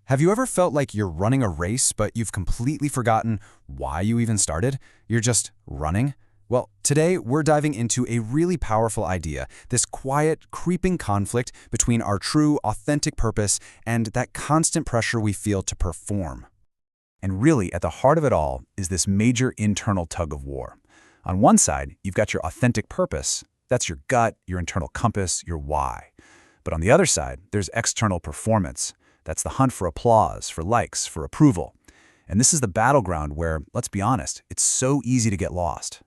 Have you ever felt like you're running a race, but you've completely forgotten why you even started? You're just running? Well, today we're diving into a really powerful idea, this quiet, creeping conflict between our true, authentic purpose and that constant pressure we feel to perform. And really, at the heart of it all is this major internal tug-of-war. On one side, you've got your authentic purpose. That's your gut, your internal compass, your why. But on the other side, there's external performance. That's the hunt for applause, for likes, for approval. And this is the battleground where, let's be honest, it's so easy to get lost.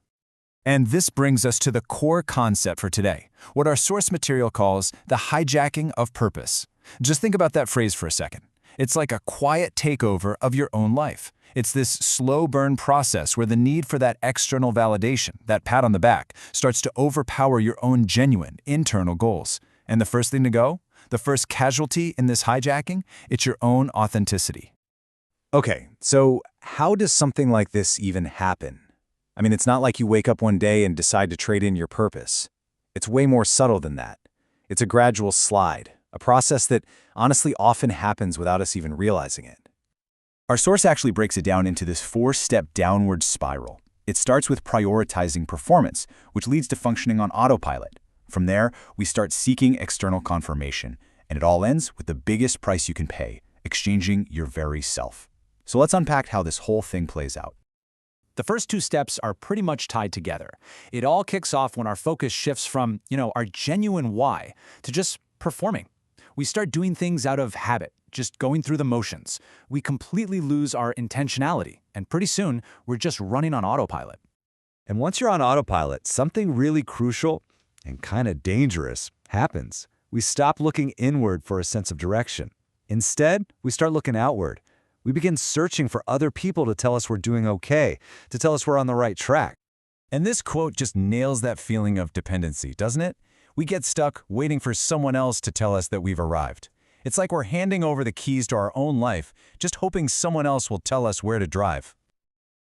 And this brings us to the core concept for today, what our source material calls the hijacking of purpose. Just think about that phrase for a second. It's like a quiet takeover of your own life. It's this slow burn process where the need for that external validation, that pat on the back, starts to overpower your own genuine internal goals. And the first thing to go? The first casualty in this hijacking? It's your own authenticity. Okay, so how does something like this even happen? I mean, it's not like you wake up one day and decide to trade in your purpose. It's way more subtle than that. It's a gradual slide, a process that honestly often happens without us even realizing it. Our source actually breaks it down into this four-step downward spiral. It starts with prioritizing performance, which leads to functioning on autopilot. From there, we start seeking external confirmation, and it all ends with the biggest price you can pay, exchanging your very self. So let's unpack how this whole thing plays out. The first two steps are pretty much tied together. It all kicks off when our focus shifts from, our genuine why to just performing. We start doing things out of habit, just going through the motions. We completely lose our intentionality, and pretty soon, we're just running on autopilot. And once you're on autopilot, something really crucial and kind of dangerous happens. We stop looking inward for a sense of direction. Instead, we start looking outward. We begin searching for other people to tell us we're doing okay, to tell us we're on the right track. And this quote just nails that feeling of dependency, doesn't it? We get stuck waiting for someone else to tell us that we've arrived. It's like we're handing over the keys to our own life, just hoping someone else will tell us where to drive.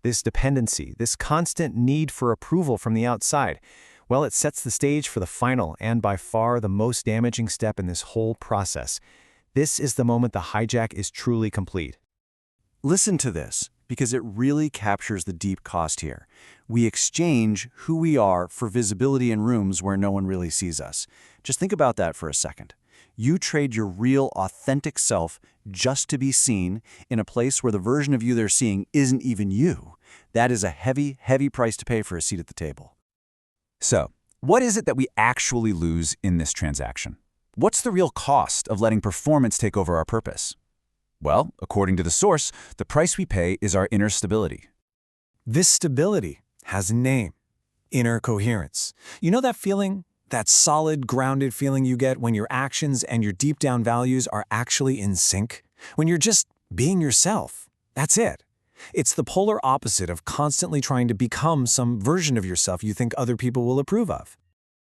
This dependency, this constant need for approval from the outside, well, it sets the stage for the final and by far the most damaging step in this whole process. This is the moment the hijack is truly complete. Listen to this, because it really captures the deep cost here. We exchange who we are for visibility in rooms where no one really sees us. Just think about that for a second. You trade your real, authentic self just to be seen in a place where the version of you they're seeing isn't even you. That is a heavy, heavy price to pay for a seat at the table. So, what is it that we actually lose in this transaction? What's the real cost of letting performance take over our purpose? Well, according to the source, the price we pay is our inner stability. This stability has a name: inner coherence. You know that feeling? That solid, grounded feeling you get when your actions and your deep down values are actually in sync? When you're just being yourself. That's it. It's the polar opposite of constantly trying to become some version of yourself you think other people will approve of.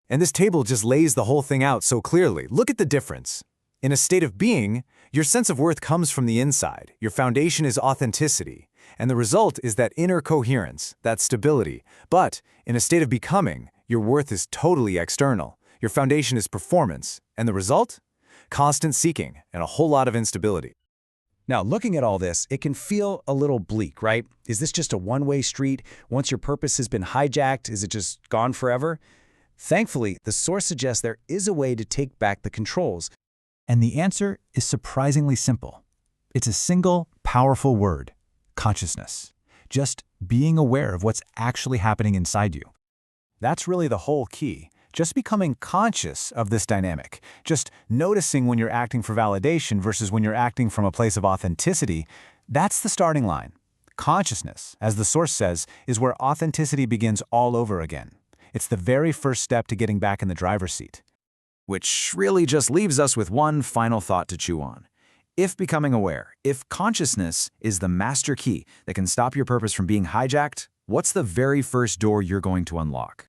And this table just lays the whole thing out so clearly. Look at the difference. In a state of being, your sense of worth comes from the inside. Your foundation is authenticity. And the result is that inner coherence, that stability. But in a state of becoming, your worth is totally external. Your foundation is performance. And the result? Constant seeking and a whole lot of instability. Now, looking at all this, it can feel a little bleak, right? Is this just a one-way street? Once your purpose has been hijacked, is it just gone forever? Thankfully, the source suggests there is a way to take back the controls. And the answer is surprisingly simple. It's a single, powerful word: consciousness. Just being aware of what's actually happening inside you. That's really the whole key. Just becoming conscious of this dynamic. Just noticing when you're acting for validation versus when you're acting from a place of authenticity. That's the starting line. Consciousness, as the source says, is where authenticity begins all over again. It's the very first step to getting back in the driver's seat. Which really just leaves us with one final thought to chew on. If becoming aware, if consciousness is the master key that can stop your purpose from being hijacked, what's the very first door you're going to unlock?